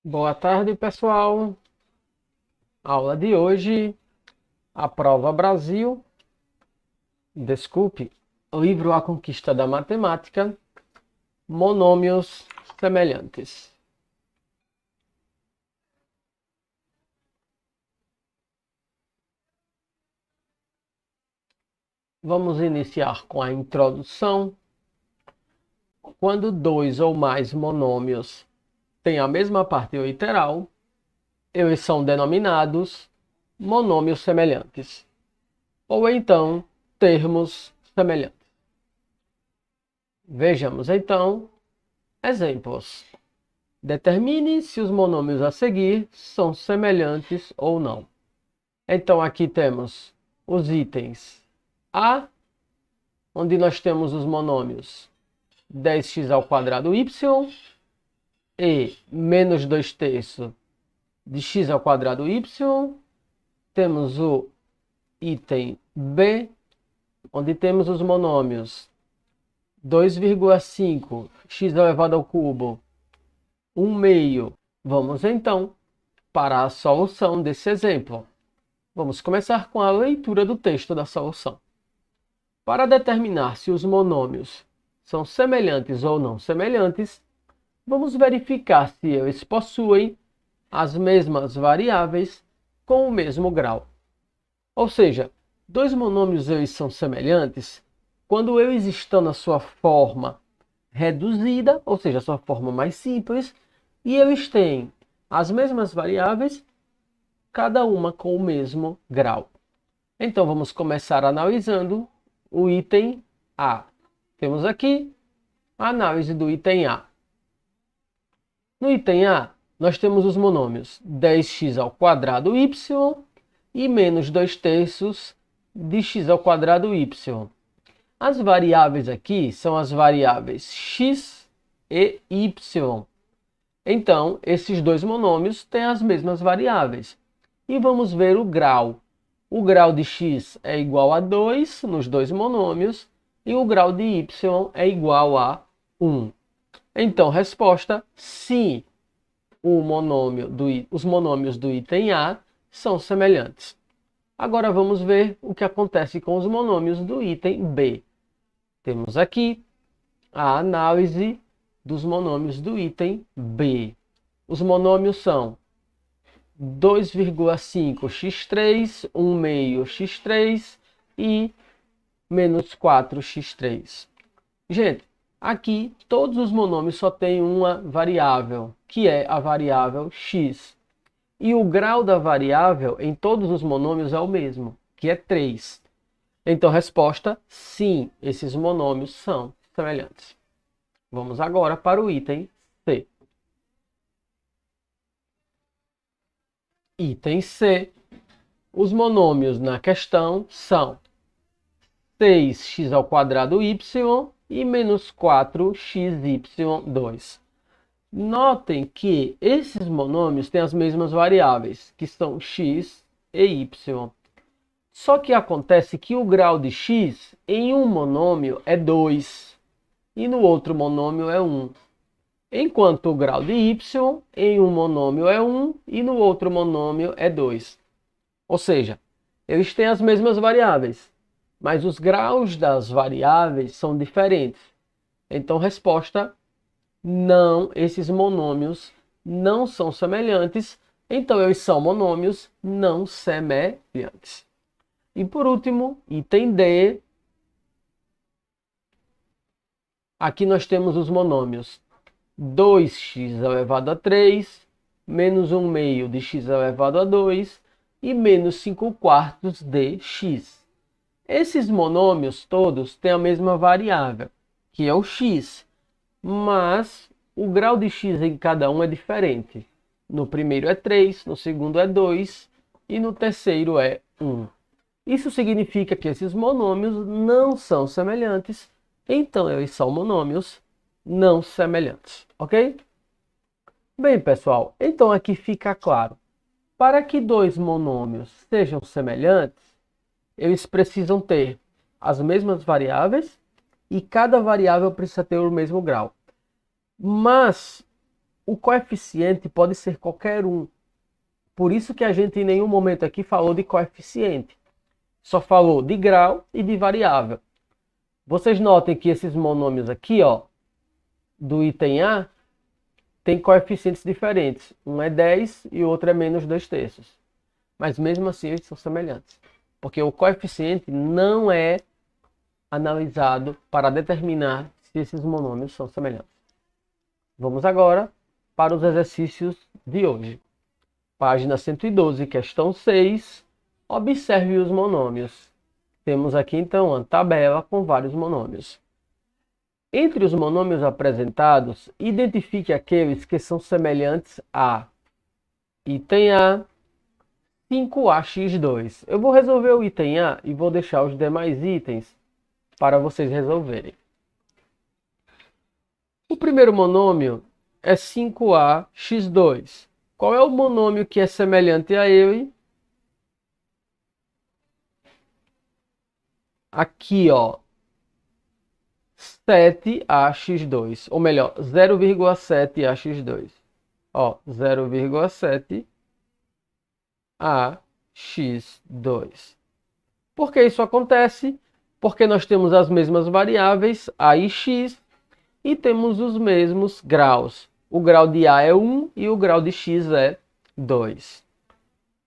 Boa tarde, pessoal. Aula de hoje, a prova Brasil. Desculpe, livro A Conquista da Matemática, monômios semelhantes. Vamos iniciar com a introdução. Quando dois ou mais monômios têm a mesma parte literal, eles são denominados monômios semelhantes, ou então termos semelhantes. Vejamos então exemplos. Determine se os monômios a seguir são semelhantes ou não. Então aqui temos os itens A, onde nós temos os monômios 10x² e menos 2/3 de x². Temos o item B, onde temos os monômios 2,5x², 1/2. Vamos então para a solução desse exemplo. Vamos começar com a leitura do texto da solução. Para determinar se os monômios são semelhantes ou não semelhantes, vamos verificar se eles possuem as mesmas variáveis com o mesmo grau. Ou seja, dois monômios eles são semelhantes quando eles estão na sua forma reduzida, ou seja, a sua forma mais simples, e eles têm as mesmas variáveis, cada uma com o mesmo grau. Então vamos começar analisando o item A. Temos aqui a análise do item A. No item A, nós temos os monômios 10x² e menos 2/3 de x². As variáveis aqui são as variáveis x e y. Então, esses dois monômios têm as mesmas variáveis. E vamos ver o grau. O grau de x é igual a 2 nos dois monômios e o grau de y é igual a 1. Então, resposta, sim, os monômios do item A são semelhantes. Agora vamos ver o que acontece com os monômios do item B. Temos aqui a análise dos monômios do item B. Os monômios são 2,5x3, 1/2x3 e menos 4x3. Gente, aqui todos os monômios só têm uma variável, que é a variável x. E o grau da variável em todos os monômios é o mesmo, que é 3. Então, resposta, sim, esses monômios são semelhantes. Vamos agora para o item C. Item C. Os monômios na questão são 6x² e menos 4xy2. Notem que esses monômios têm as mesmas variáveis, que são x e y. Só que acontece que o grau de x em um monômio é 2 e no outro monômio é 1. Enquanto o grau de y em um monômio é 1 e no outro monômio é 2. Ou seja, eles têm as mesmas variáveis, mas os graus das variáveis são diferentes. Então, resposta, não, esses monômios não são semelhantes, então eles são monômios não semelhantes. E por último, item D. Aqui nós temos os monômios 2x⁻³ menos 1/2 de x⁻² e menos 5/4 de x. Esses monômios todos têm a mesma variável, que é o x, mas o grau de x em cada um é diferente. No primeiro é 3, no segundo é 2 e no terceiro é 1. Isso significa que esses monômios não são semelhantes, então eles são monômios não semelhantes, ok? Bem, pessoal, então aqui fica claro. Para que dois monômios sejam semelhantes, eles precisam ter as mesmas variáveis e cada variável precisa ter o mesmo grau. Mas o coeficiente pode ser qualquer um. Por isso que a gente em nenhum momento aqui falou de coeficiente. Só falou de grau e de variável. Vocês notem que esses monômios aqui, ó, do item A, tem coeficientes diferentes. Um é 10 e o outro é menos 2/3. Mas mesmo assim eles são semelhantes. Porque o coeficiente não é analisado para determinar se esses monômios são semelhantes. Vamos agora para os exercícios de hoje. Página 112, questão 6. Observe os monômios. Temos aqui então uma tabela com vários monômios. Entre os monômios apresentados, identifique aqueles que são semelhantes a item A, 5ax2. Eu vou resolver o item A e vou deixar os demais itens para vocês resolverem. O primeiro monômio é 5ax2. Qual é o monômio que é semelhante a ele? Aqui, ó, 7ax2, ou melhor, 0,7ax2. Ó, 0,7ax2. Por que isso acontece? Porque nós temos as mesmas variáveis, a e x, e temos os mesmos graus. O grau de A é 1 e o grau de x é 2.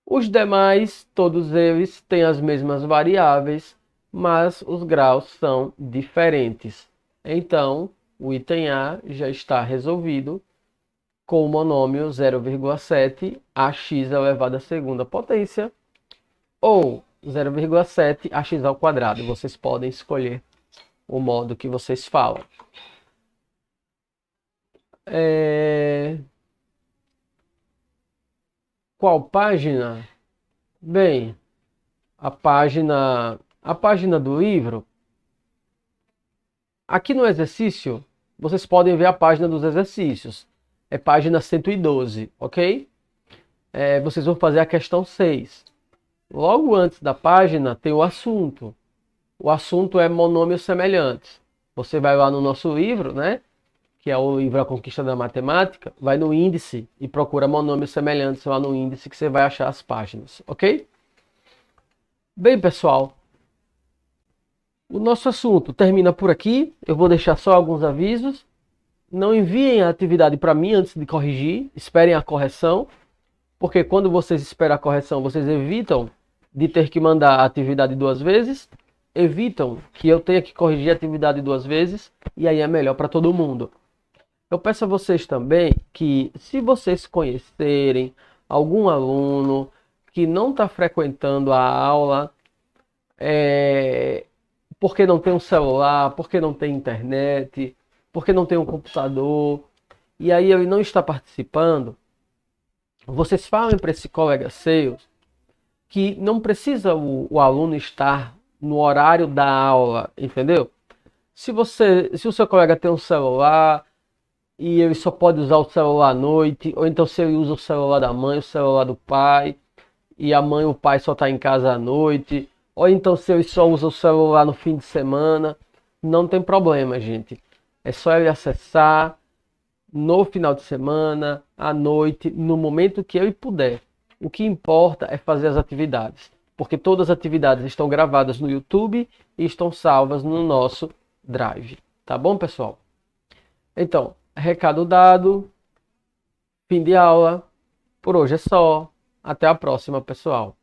Os demais, todos eles, têm as mesmas variáveis, mas os graus são diferentes. Então, o item A já está resolvido com o monômio 0,7 ax elevado à segunda potência ou 0,7 ax ao quadrado. Vocês podem escolher o modo que vocês falam. Qual página? Bem, a página do livro. Aqui no exercício, vocês podem ver a página dos exercícios. É página 112, ok? Vocês vão fazer a questão 6. Logo antes da página tem o assunto. O assunto é monômios semelhantes. Você vai lá no nosso livro, né? Que é o livro A Conquista da Matemática, vai no índice e procura monômios semelhantes lá no índice que você vai achar as páginas, ok? Bem, pessoal, o nosso assunto termina por aqui. Eu vou deixar só alguns avisos. Não enviem a atividade para mim antes de corrigir, esperem a correção, porque quando vocês esperam a correção, vocês evitam de ter que mandar a atividade 2 vezes, evitam que eu tenha que corrigir a atividade 2 vezes, e aí é melhor para todo mundo. Eu peço a vocês também que, se vocês conhecerem algum aluno que não está frequentando a aula, porque não tem um celular, porque não tem internet, porque não tem um computador, e aí ele não está participando, vocês falem para esse colega seu que não precisa o aluno estar no horário da aula, entendeu? Se o seu colega tem um celular e ele só pode usar o celular à noite, ou então se ele usa o celular da mãe, o celular do pai, e a mãe ou o pai só está em casa à noite, ou então se ele só usa o celular no fim de semana, não tem problema, gente. É só ele acessar no final de semana, à noite, no momento que ele puder. O que importa é fazer as atividades, porque todas as atividades estão gravadas no YouTube e estão salvas no nosso Drive. Tá bom, pessoal? Então, recado dado, fim de aula. Por hoje é só. Até a próxima, pessoal.